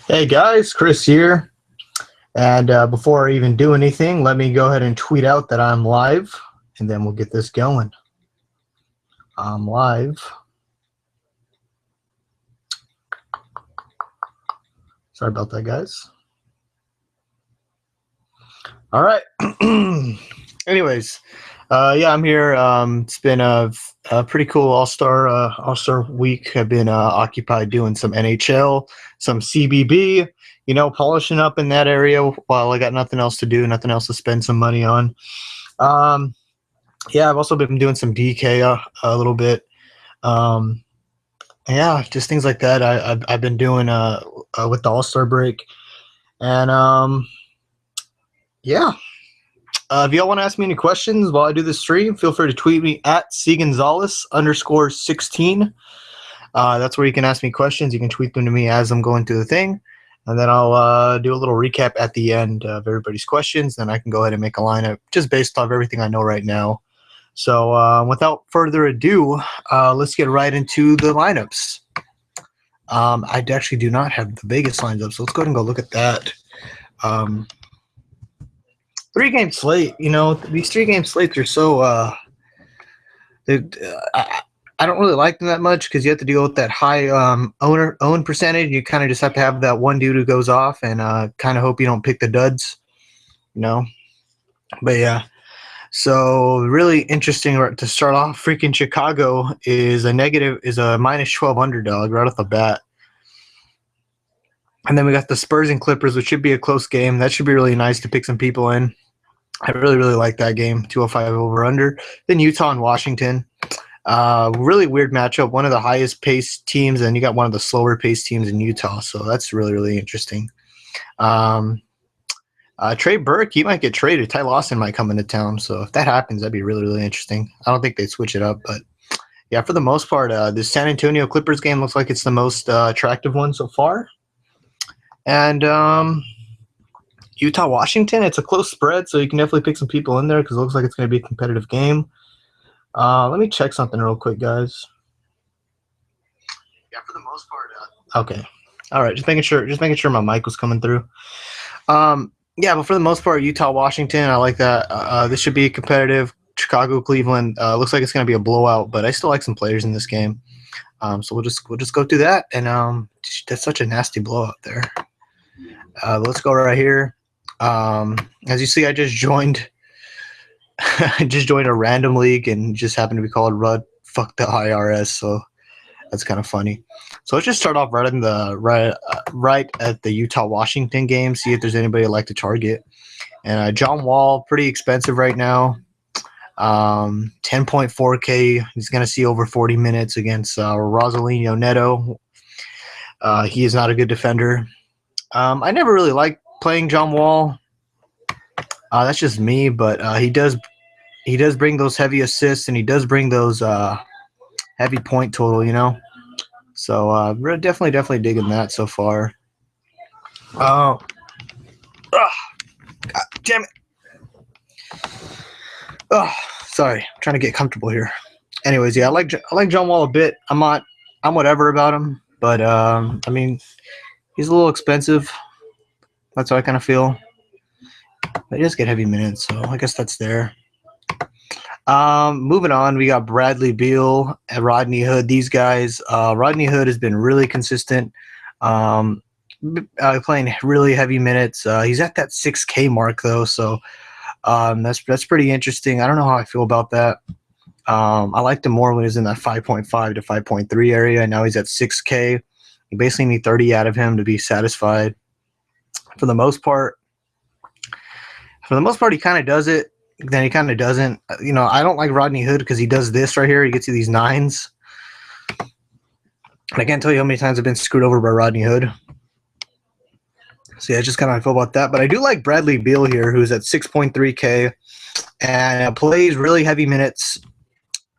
Hey guys, Chris here. And before I even do anything, let me go ahead and tweet out that I'm live, and then we'll get this going. I'm live. Sorry about that, guys. All right. Anyways, yeah, I'm here. It's been a pretty cool All-Star week. I've been occupied doing some NHL, some CBB, polishing up in that area while I got nothing else to do, nothing else to spend some money on. Yeah, I've also been doing some DK a little bit. Yeah, just things like that. I've been doing with the All-Star break, and yeah. If y'all want to ask me any questions while I do this stream, feel free to tweet me at cgonzales_16. That's where you can ask me questions. You can tweet them to me as I'm going through the thing, and then I'll do a little recap at the end of everybody's questions. Then I can go ahead and make a lineup just based off everything I know right now. So without further ado, let's get right into the lineups. I actually do not have the Vegas lines up, so let's go ahead and go look at that. 3-game slate, these 3-game slates are so I don't really like them that much because you have to deal with that high own percentage. You kind of just have to have that one dude who goes off and kind of hope you don't pick the duds, But yeah, so really interesting to start off. Freaking Chicago is a -12 underdog right off the bat. And then we got the Spurs and Clippers, which should be a close game. That should be really nice to pick some people in. I really, really like that game, 205 over-under. Then Utah and Washington. Really weird matchup. One of the highest-paced teams, and you got one of the slower-paced teams in Utah. So that's really, really interesting. Trey Burke, he might get traded. Ty Lawson might come into town. So if that happens, that'd be really, really interesting. I don't think they'd switch it up. But, yeah, for the most part, the San Antonio Clippers game looks like it's the most attractive one so far. And Utah-Washington, it's a close spread, so you can definitely pick some people in there because it looks like it's going to be a competitive game. Let me check something real quick, guys. Yeah, for the most part. Okay. All right, just making sure my mic was coming through. Yeah, but for the most part, Utah-Washington, I like that. This should be competitive. Chicago-Cleveland, looks like it's going to be a blowout, but I still like some players in this game. So we'll just go through that, and that's such a nasty blowout there. Let's go right here. As you see, I just joined a random league and just happened to be called Rud Fuck the IRS, so that's kind of funny. So let's just start off right at the Utah-Washington game, see if there's anybody I'd like to target. And John Wall, pretty expensive right now. 10.4K. He's going to see over 40 minutes against Rosalino Neto. He is not a good defender. I never really liked playing John Wall. That's just me, but he does bring those heavy assists, and he does bring those heavy point total, So we're definitely digging that so far. God damn it. Oh, sorry. I'm trying to get comfortable here. Anyways, yeah, I like John Wall a bit. I'm whatever about him, but I mean, he's a little expensive. That's how I kind of feel. But he does get heavy minutes, so I guess that's there. Moving on, we got Bradley Beal and Rodney Hood. These guys, Rodney Hood has been really consistent, playing really heavy minutes. He's at that 6K mark though, so that's pretty interesting. I don't know how I feel about that. I liked him more when he was in that 5.5 to 5.3 area. Now he's at 6K. You basically need 30 out of him to be satisfied. For the most part, he kind of does it. Then he kind of doesn't. I don't like Rodney Hood because he does this right here. He gets you these 9s. I can't tell you how many times I've been screwed over by Rodney Hood. So yeah, just kind of how I feel about that. But I do like Bradley Beal here, who's at 6.3K and plays really heavy minutes.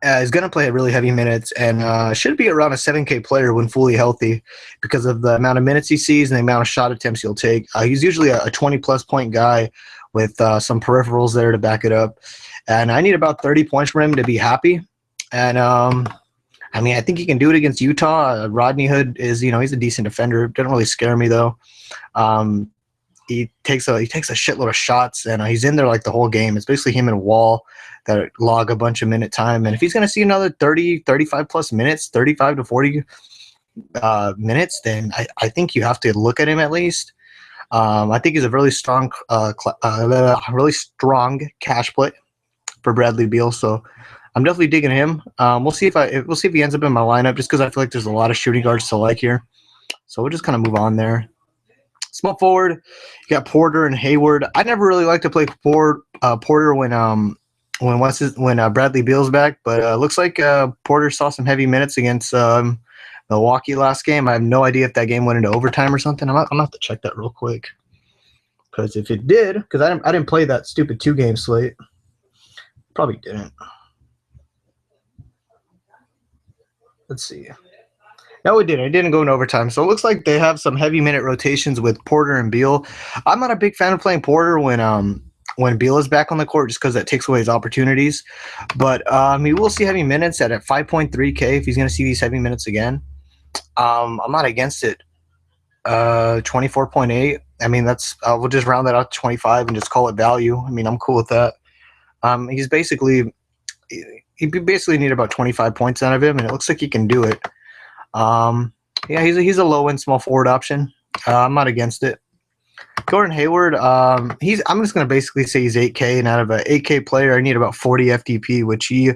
Is going to play at really heavy minutes and should be around a 7K player when fully healthy because of the amount of minutes he sees and the amount of shot attempts he'll take. He's usually a 20-plus point guy with some peripherals there to back it up. And I need about 30 points from him to be happy. And I mean, I think he can do it against Utah. Rodney Hood is, he's a decent defender. Doesn't really scare me though. Um, he takes a shitload of shots, and he's in there like the whole game. It's basically him and Wall that log a bunch of minute time. And if he's going to see another 30, 35 plus minutes, 35 to 40 minutes, then I think you have to look at him at least. I think he's a really strong cash play for Bradley Beal. So I'm definitely digging him. We'll see if he ends up in my lineup, just because I feel like there's a lot of shooting guards to like here. So we'll just kind of move on there. Small forward, you got Porter and Hayward. I never really like to play Porter when Bradley Beal's back, but looks like Porter saw some heavy minutes against Milwaukee last game. I have no idea if that game went into overtime or something. I'm gonna have to check that real quick, because if it did, because I didn't play that stupid 2-game slate. Probably didn't. Let's see. No, it didn't. It didn't go in overtime. So it looks like they have some heavy minute rotations with Porter and Beal. I'm not a big fan of playing Porter when Beal is back on the court, just because that takes away his opportunities. But he will see heavy minutes at 5.3K if he's going to see these heavy minutes again. I'm not against it. 24.8. I mean, we'll just round that out to 25 and just call it value. I mean, I'm cool with that. He basically need about 25 points out of him, and it looks like he can do it. He's a low end small forward option. I'm not against it. Gordon Hayward, I'm just gonna basically say he's 8K, and out of an 8K player, I need about 40 FTP, which he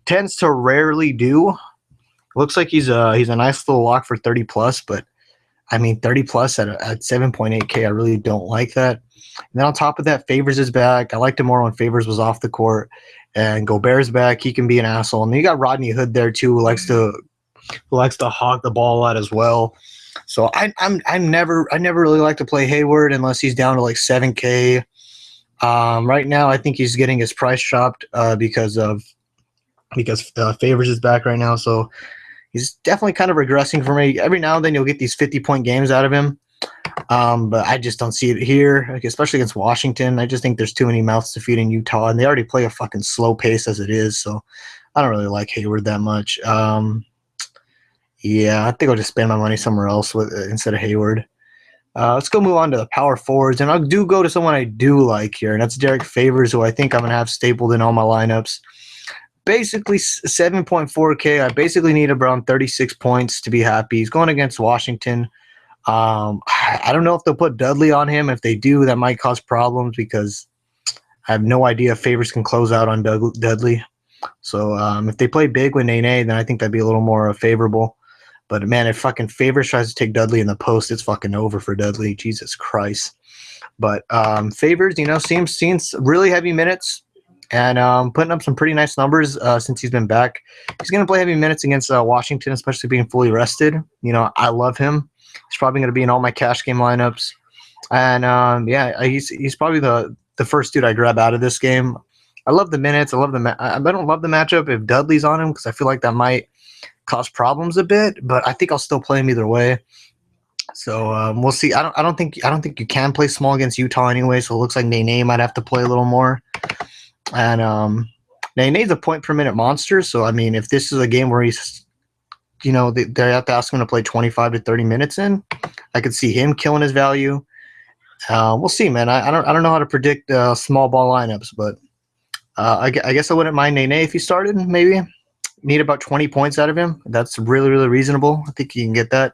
tends to rarely do. Looks like he's a nice little lock for 30 plus, but I mean 30 plus at 7.8K, I really don't like that. And then on top of that, Favors is back. I liked him more when Favors was off the court, and Gobert's back. He can be an asshole, and you got Rodney Hood there too, who likes to hog the ball out as well. So I never really like to play Hayward unless he's down to like 7K. Right now, I think he's getting his price chopped because Favors is back right now. So he's definitely kind of regressing for me. Every now and then you'll get these 50-point games out of him. But I just don't see it here, especially against Washington. I just think there's too many mouths to feed in Utah, and they already play a fucking slow pace as it is. So I don't really like Hayward that much. Yeah, I think I'll just spend my money somewhere else instead of Hayward. Let's move on to the power forwards, and I'll go to someone I do like here, and that's Derek Favors, who I think I'm going to have stapled in all my lineups. Basically 7.4K. I basically need around 36 points to be happy. He's going against Washington. I don't know if they'll put Dudley on him. If they do, that might cause problems, because I have no idea if Favors can close out on Dudley. So if they play big with Nene, then I think that'd be a little more favorable. But man, if fucking Favors tries to take Dudley in the post, it's fucking over for Dudley. Jesus Christ. But Favors, seems really heavy minutes, and putting up some pretty nice numbers since he's been back. He's going to play heavy minutes against Washington, especially being fully rested. I love him. He's probably going to be in all my cash game lineups. And he's probably the first dude I grab out of this game. I love the minutes. I don't love the matchup if Dudley's on him, because I feel like that might cause problems a bit, but I think I'll still play him either way. So we'll see. I don't think you can play small against Utah anyway. So it looks like Nene might have to play a little more. And Nene's a point per minute monster. So I mean, if this is a game where he's, they have to ask him to play 25 to 30 minutes in, I could see him killing his value. We'll see, man. I don't know how to predict small ball lineups, but I guess I wouldn't mind Nene if he started. Maybe need about 20 points out of him. That's really, really reasonable. I think you can get that.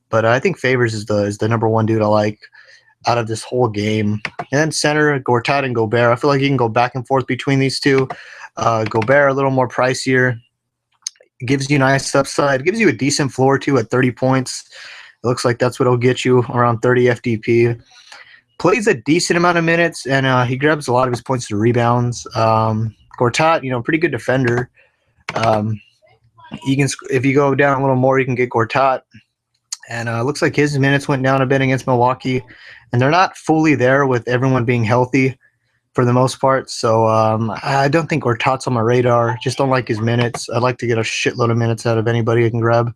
But I think Favors is the number one dude I like out of this whole game. And then center, Gortat and Gobert. I feel like you can go back and forth between these two. Gobert a little more pricier. Gives you nice upside. Gives you a decent floor too at 30 points. It looks like that's what will get you around 30 FDP. Plays a decent amount of minutes, and he grabs a lot of his points to rebounds. Gortat, pretty good defender. If you go down a little more, you can get Gortat. And it looks like his minutes went down a bit against Milwaukee, and they're not fully there with everyone being healthy for the most part. So I don't think Gortat's on my radar. Just don't like his minutes. I'd like to get a shitload of minutes out of anybody I can grab.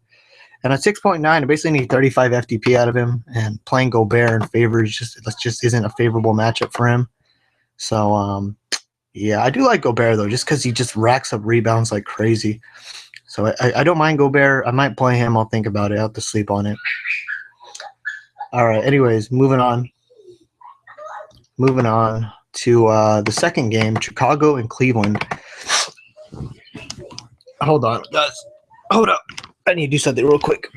And at 6.9, I basically need 35 FTP out of him. And playing Gobert in Favors just isn't a favorable matchup for him. So yeah, I do like Gobert though, just because he just racks up rebounds like crazy. So I don't mind Gobert. I might play him. I'll think about it. I'll have to sleep on it. All right. Anyways, moving on. Moving on to the second game, Chicago and Cleveland. Hold on, guys. Hold up. I need to do something real quick.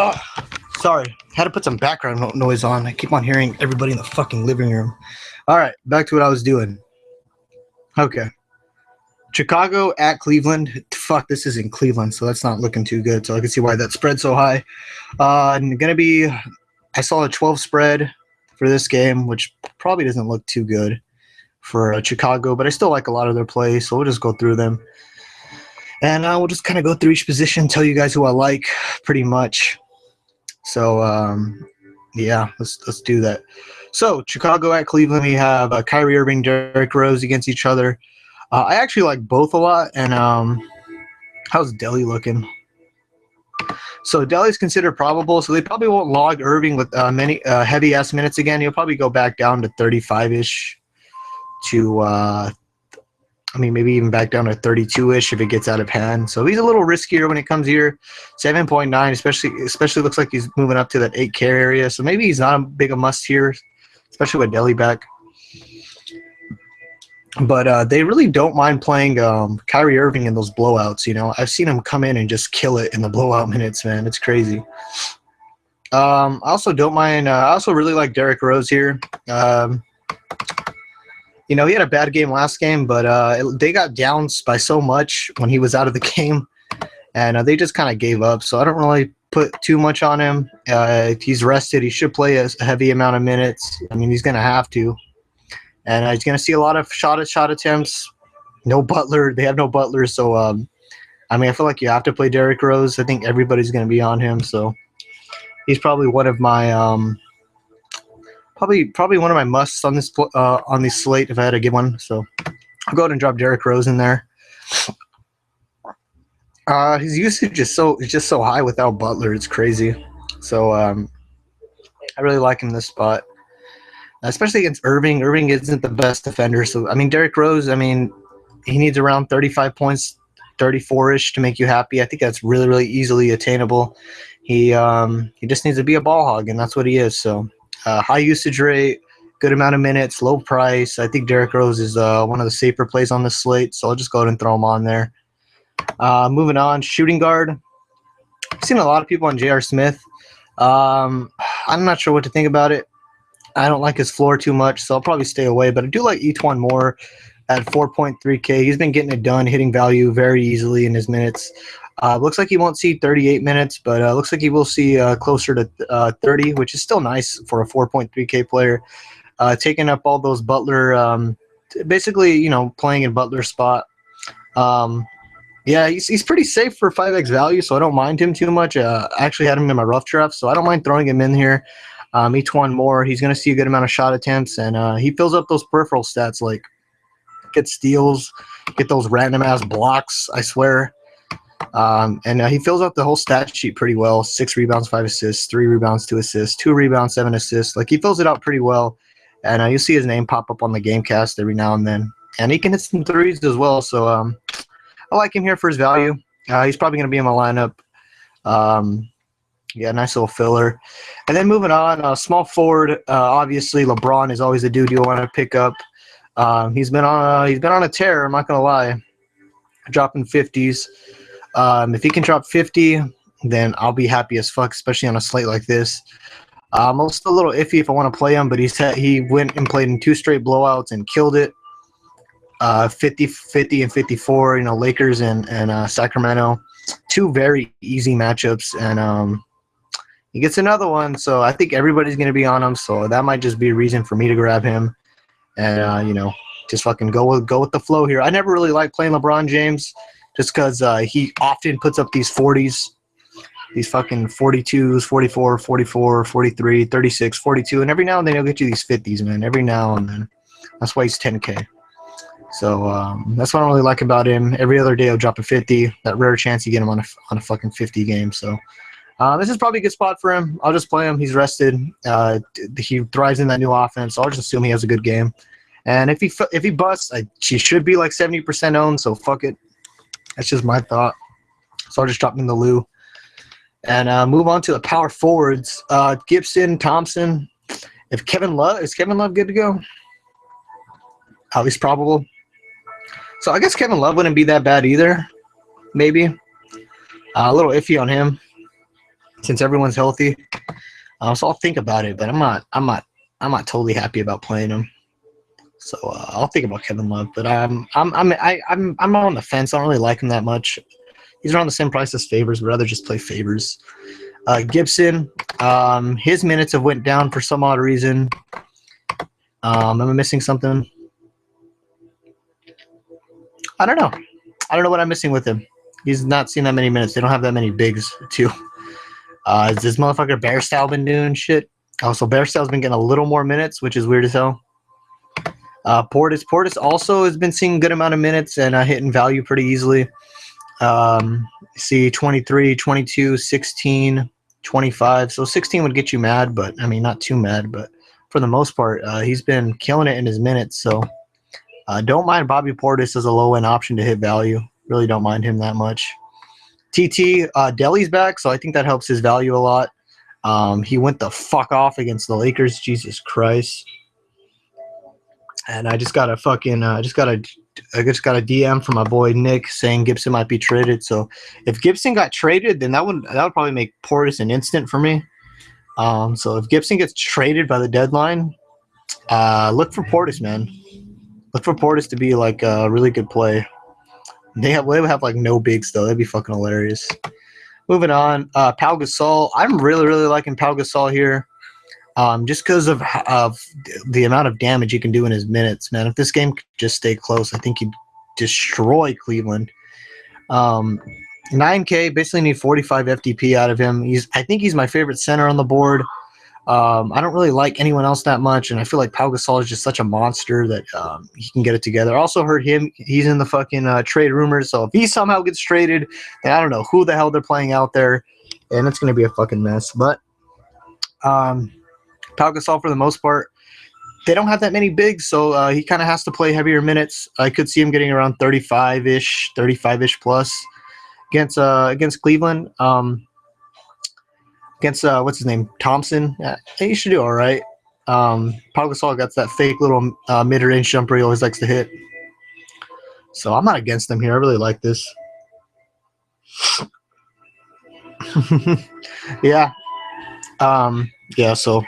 Oh, sorry. Had to put some background noise on. I keep on hearing everybody in the fucking living room. All right, back to what I was doing. Okay. Chicago at Cleveland. Fuck, this is in Cleveland, so that's not looking too good. So I can see why that spread's so high. Gonna be, I saw a 12 spread for this game, which probably doesn't look too good for Chicago, but I still like a lot of their plays, so we'll just go through them. And we'll just kind of go through each position, tell you guys who I like pretty much. So, yeah, let's do that. So, Chicago at Cleveland, we have Kyrie Irving, Derrick Rose against each other. I actually like both a lot. And how's Delhi looking? So, Delhi's considered probable, so they probably won't log Irving with many heavy-ass minutes again. He'll probably go back down to 35-ish to maybe even back down to 32-ish if it gets out of hand. So he's a little riskier when it comes here. 7.9, especially looks like he's moving up to that 8K area. So maybe he's not a big a must here, especially with Delhi back. But they really don't mind playing Kyrie Irving in those blowouts. You know, I've seen him come in and just kill it in the blowout minutes, man. It's crazy. I also don't mind. I also really like Derrick Rose here. You know, he had a bad game last game, but they got down by so much when he was out of the game, and they just kind of gave up. So I don't really put too much on him. If he's rested, he should play a heavy amount of minutes. I mean, he's going to have to. And he's going to see a lot of shot attempts. No Butler. They have no Butler. So, I feel like you have to play Derrick Rose. I think everybody's going to be on him. So he's probably one of my probably one of my musts on this slate if I had to give one. So I'll go ahead and drop Derrick Rose in there. His usage is just so high without Butler. It's crazy. So I really like him in this spot, especially against Irving. Irving isn't the best defender. So Derrick Rose. He needs around 35 points, 34-ish to make you happy. I think that's really, really easily attainable. He just needs to be a ball hog, and that's what he is. So. High usage rate, good amount of minutes, low price. I think Derrick Rose is one of the safer plays on the slate, so I'll just go ahead and throw him on there. Moving on, shooting guard. I've seen a lot of people on J.R. Smith. I'm not sure what to think about it. I don't like his floor too much, so I'll probably stay away. But I do like Etwan more at 4.3K. He's been getting it done, hitting value very easily in his minutes. Looks like he won't see 38 minutes, but looks like he will see closer to 30, which is still nice for a 4.3K player. Taking up all those Butler, basically, you know, playing in Butler's spot. Yeah, he's pretty safe for 5x value, so I don't mind him too much. I actually had him in my rough draft, so I don't mind throwing him in here. Each one more. He's going to see a good amount of shot attempts, and he fills up those peripheral stats, like get steals, get those random-ass blocks, I swear. And he fills out the whole stat sheet pretty well. 6 rebounds, 5 assists, 3 rebounds, 2 assists, 2 rebounds, 7 assists. Like, he fills it out pretty well. And you'll see his name pop up on the Gamecast every now and then. And he can hit some threes as well. So I like him here for his value. He's probably going to be in my lineup. Yeah, nice little filler. And then moving on, small forward. Obviously, LeBron is always a dude you want to pick up. He's been on a tear. I'm not going to lie. Dropping 50s. If he can drop 50, then I'll be happy as fuck, especially on a slate like this. I'm also a little iffy if I want to play him, but he went and played in 2 straight blowouts and killed it. 50, 50, and 54, you know, Lakers and Sacramento. 2 very easy matchups, and he gets another one, so I think everybody's going to be on him, so that might just be a reason for me to grab him and, you know, just fucking go with the flow here. I never really liked playing LeBron James just because he often puts up these 40s, these fucking 42s, 44, 44, 43, 36, 42, and every now and then he'll get you these 50s, man, every now and then. That's why he's 10K. So that's what I don't really like about him. Every other day he'll drop a 50. That rare chance you get him on a fucking 50 game. So this is probably a good spot for him. I'll just play him. He's rested. He thrives in that new offense. So I'll just assume he has a good game. And if he busts, she should be like 70% owned. So fuck it. That's just my thought. So I'll just drop him in the loo. And move on to the power forwards. Gibson, Thompson. Is Kevin Love good to go? At least probable. So I guess Kevin Love wouldn't be that bad either. Maybe. A little iffy on him since everyone's healthy. So I'll think about it, but I'm not totally happy about playing him. So I'll think about Kevin Love, but I'm on the fence. I don't really like him that much. He's around the same price as Favors. Would rather just play Favors. Gibson, his minutes have went down for some odd reason. Am I missing something? I don't know. I don't know what I'm missing with him. He's not seen that many minutes. They don't have that many bigs, too. Has this motherfucker Bearstyle been doing shit? Oh, so Bearstyle's been getting a little more minutes, which is weird as hell. Portis also has been seeing a good amount of minutes and hitting value pretty easily. See 23, 22, 16, 25. So 16 would get you mad, but I mean, not too mad, but for the most part, he's been killing it in his minutes. So don't mind Bobby Portis as a low-end option to hit value. Really don't mind him that much. TT, Delhi's back, so I think that helps his value a lot. He went the fuck off against the Lakers. Jesus Christ. And I just got a DM from my boy Nick saying Gibson might be traded. So if Gibson got traded, then that would probably make Portis an instant for me. So if Gibson gets traded by the deadline, look for Portis, man. Look for Portis to be like a really good play. They would have like no bigs though. That'd be fucking hilarious. Moving on, Pau Gasol. I'm really liking Pau Gasol here. Just because of the amount of damage he can do in his minutes, man. If this game could just stay close, I think he'd destroy Cleveland. 9K, basically need 45 FDP out of him. I think he's my favorite center on the board. I don't really like anyone else that much, and I feel like Pau Gasol is just such a monster that he can get it together. I also heard he's in the fucking trade rumors, so if he somehow gets traded, then I don't know who the hell they're playing out there, and it's going to be a fucking mess. But Pau Gasol, for the most part, they don't have that many bigs, so he kind of has to play heavier minutes. I could see him getting around 35-ish plus against Cleveland. Against what's his name, Thompson. He should do all right. Pau Gasol got that fake little mid-range jumper he always likes to hit. So I'm not against him here. I really like this. Yeah. Yeah, so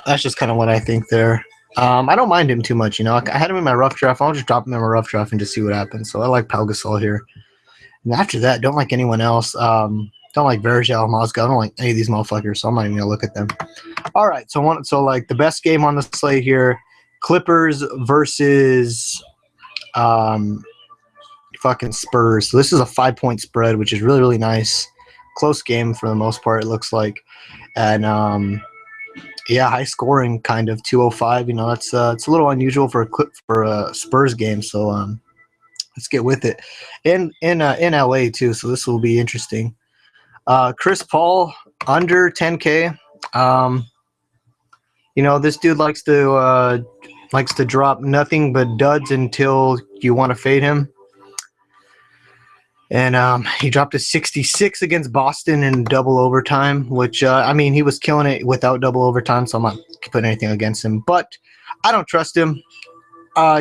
that's just kind of what I think there. I don't mind him too much, you know. I had him in my rough draft. I'll just drop him in my rough draft and just see what happens. So I like Pau Gasol here. And after that, don't like anyone else. Don't like Vergel, Mozgov. I don't like any of these motherfuckers, so I'm not even going to look at them. All right, so like the best game on the slate here, Clippers versus fucking Spurs. So this is a 5-point spread, which is really nice. Close game for the most part, it looks like. And yeah, high scoring, kind of 205. You know, that's it's a little unusual for a Spurs game. So let's get with it. In LA too, so this will be interesting. Chris Paul under 10K. You know, this dude likes to drop nothing but duds until you want to fade him. And he dropped a 66 against Boston in double overtime, which, I mean, he was killing it without double overtime, so I'm not putting anything against him. But I don't trust him.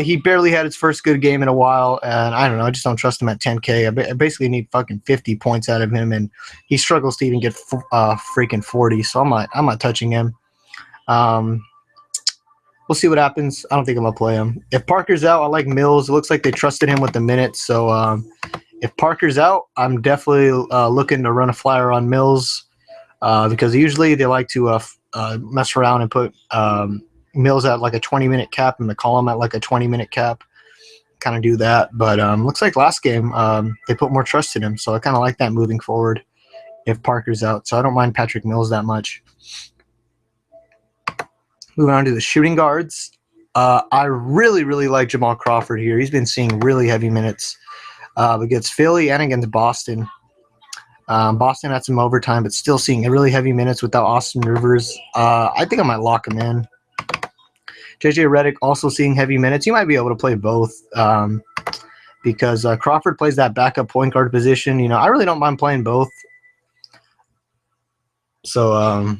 He barely had his first good game in a while, and I don't know. I just don't trust him at 10K. I basically need fucking 50 points out of him, and he struggles to even get freaking 40, so I'm not touching him. We'll see what happens. I don't think I'm going to play him. If Parker's out, I like Mills. It looks like they trusted him with the minutes, so if Parker's out, I'm definitely looking to run a flyer on Mills because usually they like to mess around and put Mills at like a 20-minute cap and McCollum at like a 20-minute cap. Kind of do that. But looks like last game they put more trust in him, so I kind of like that moving forward if Parker's out. So I don't mind Patrick Mills that much. Moving on to the shooting guards. I really, really like Jamal Crawford here. He's been seeing really heavy minutes against Philly and against Boston. Boston had some overtime, but still seeing really heavy minutes without Austin Rivers. I think I might lock him in. JJ Redick also seeing heavy minutes. You might be able to play both because Crawford plays that backup point guard position. I really don't mind playing both. So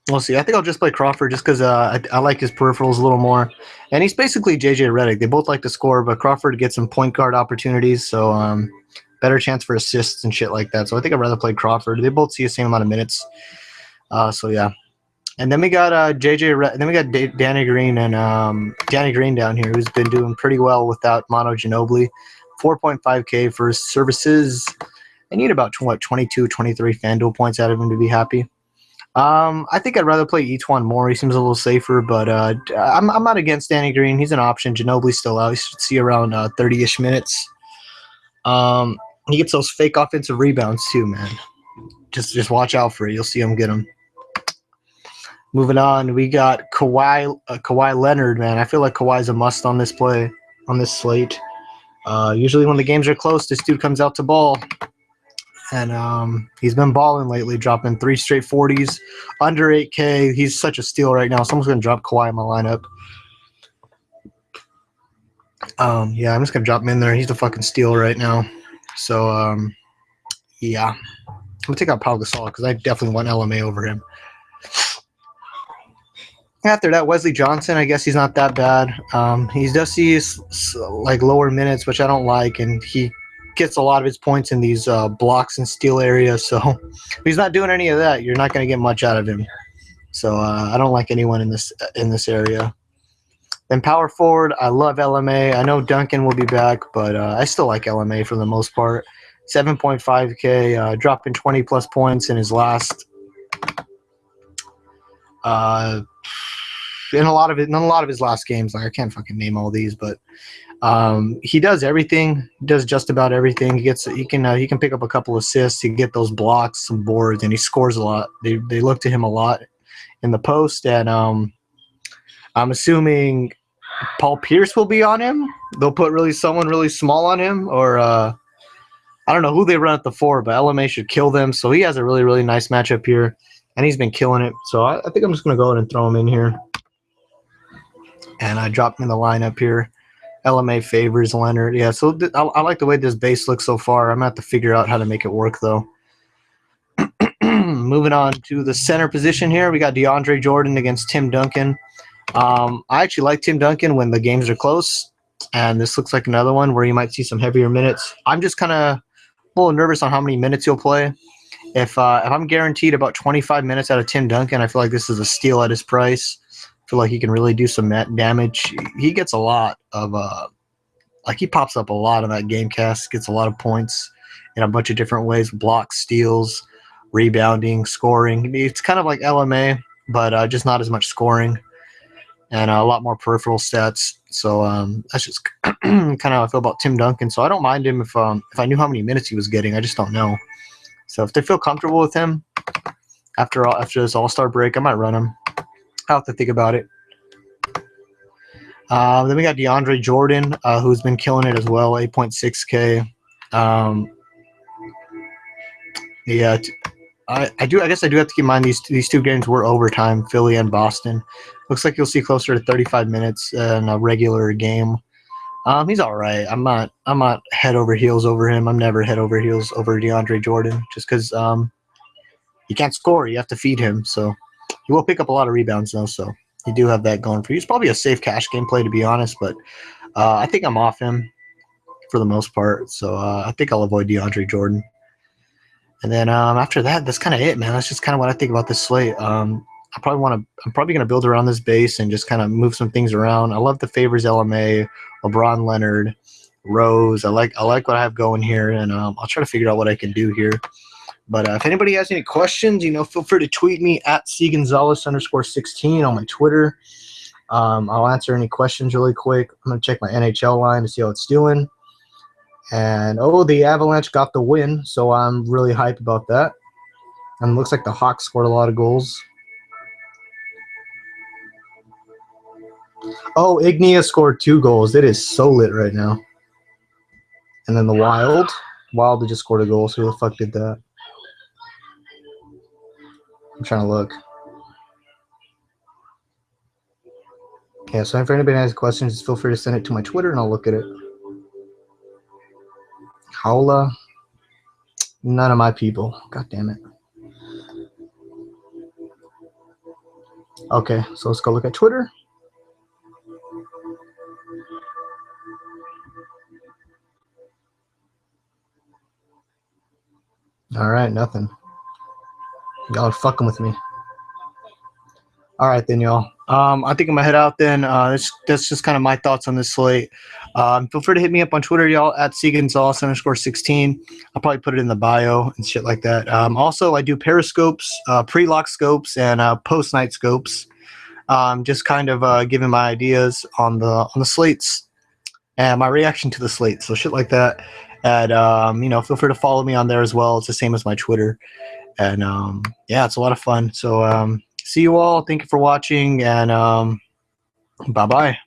we'll see. I think I'll just play Crawford just because I like his peripherals a little more. And he's basically JJ Redick. They both like to score, but Crawford gets some point guard opportunities, so better chance for assists and shit like that. So I think I'd rather play Crawford. They both see the same amount of minutes. So yeah. And then we got then we got Danny Green and Danny Green down here, who's been doing pretty well without Mono Ginobili. 4.5K for his services. I need about 22, 23 Fanduel points out of him to be happy. I think I'd rather play Etuan Moore. He seems a little safer, but I'm not against Danny Green. He's an option. Ginobili's still out. He should see around 30-ish minutes. He gets those fake offensive rebounds too, man. Just watch out for it. You'll see him get them. Moving on, we got Kawhi Leonard, man. I feel like Kawhi's a must on this slate. Usually when the games are close, this dude comes out to ball. And he's been balling lately, dropping 3 straight 40s, under 8K. He's such a steal right now. Someone's going to drop Kawhi in my lineup. Yeah, I'm just going to drop him in there. He's the fucking steal right now. So, yeah. I'm going to take out Pau Gasol because I definitely want LMA over him. After that, Wesley Johnson, I guess he's not that bad. He does see like lower minutes, which I don't like, and he gets a lot of his points in these blocks and steal areas. So if he's not doing any of that, you're not going to get much out of him. So I don't like anyone in this area. Then power forward, I love LMA. I know Duncan will be back, but I still like LMA for the most part. 7.5K, dropping 20-plus points in his last in a lot of his last games. Like I can't fucking name all these, but he does everything. He does just about everything. He can pick up a couple assists. He can get those blocks, some boards, and he scores a lot. They look to him a lot in the post, and I'm assuming Paul Pierce will be on him. They'll put someone really small on him, or I don't know who they run at the 4, but LMA should kill them. So he has a really, really nice matchup here, and he's been killing it. So I think I'm just going to go ahead and throw him in here. And I dropped him in the lineup here. LMA favors Leonard. Yeah, so I like the way this base looks so far. I'm going to have to figure out how to make it work, though. Moving on to the center position here, we got DeAndre Jordan against Tim Duncan. I actually like Tim Duncan when the games are close, and this looks like another one where you might see some heavier minutes. I'm just kind of a little nervous on how many minutes he'll play. If I'm guaranteed about 25 minutes out of Tim Duncan, I feel like this is a steal at his price. I feel like he can really do some damage. He gets a lot of he pops up a lot on that game cast, gets a lot of points in a bunch of different ways: blocks, steals, rebounding, scoring. It's kind of like LMA, but just not as much scoring and a lot more peripheral stats. So that's just kind of how I feel about Tim Duncan. So I don't mind him if I knew how many minutes he was getting. I just don't know. So if they feel comfortable with him after this All-Star break, I might run him. I'll have to think about it. Then we got DeAndre Jordan, who's been killing it as well, 8.6K. Yeah, I guess I do have to keep in mind these two games were overtime, Philly and Boston. Looks like you'll see closer to 35 minutes in a regular game. He's all right. I'm not head over heels over him. I'm never head over heels over DeAndre Jordan just because he can't score. You have to feed him. So he will pick up a lot of rebounds though. So you do have that going for you. He's probably a safe cash game play to be honest, but I think I'm off him for the most part. So I think I'll avoid DeAndre Jordan. And then after that, that's kind of it, man. That's just kind of what I think about this slate. I'm probably going to build around this base and just kind of move some things around. I love the favors LMA, LeBron Leonard, Rose. I like what I have going here, and I'll try to figure out what I can do here. But if anybody has any questions, feel free to tweet me at cgonzalez_16 on my Twitter. I'll answer any questions really quick. I'm going to check my NHL line to see how it's doing. And, the Avalanche got the win, so I'm really hyped about that. And it looks like the Hawks scored a lot of goals. Oh, Ignia scored 2 goals. It is so lit right now. And then the Wild just scored a goal. So who the fuck did that? I'm trying to look. Yeah, so if anybody has questions, just feel free to send it to my Twitter and I'll look at it. Howla. None of my people. God damn it. Okay, so let's go look at Twitter. All right, nothing. Y'all are fucking with me. All right, then, y'all. I think I'm gonna head out then. That's just kind of my thoughts on this slate. Feel free to hit me up on Twitter, y'all, at @cgonzales_16. I'll probably put it in the bio and shit like that. Also, I do periscopes, pre-lock scopes, and post-night scopes. Just kind of giving my ideas on the slates and my reaction to the slate. So shit like that. And feel free to follow me on there as well. It's the same as my Twitter. And yeah, it's a lot of fun. So see you all. Thank you for watching, and bye-bye.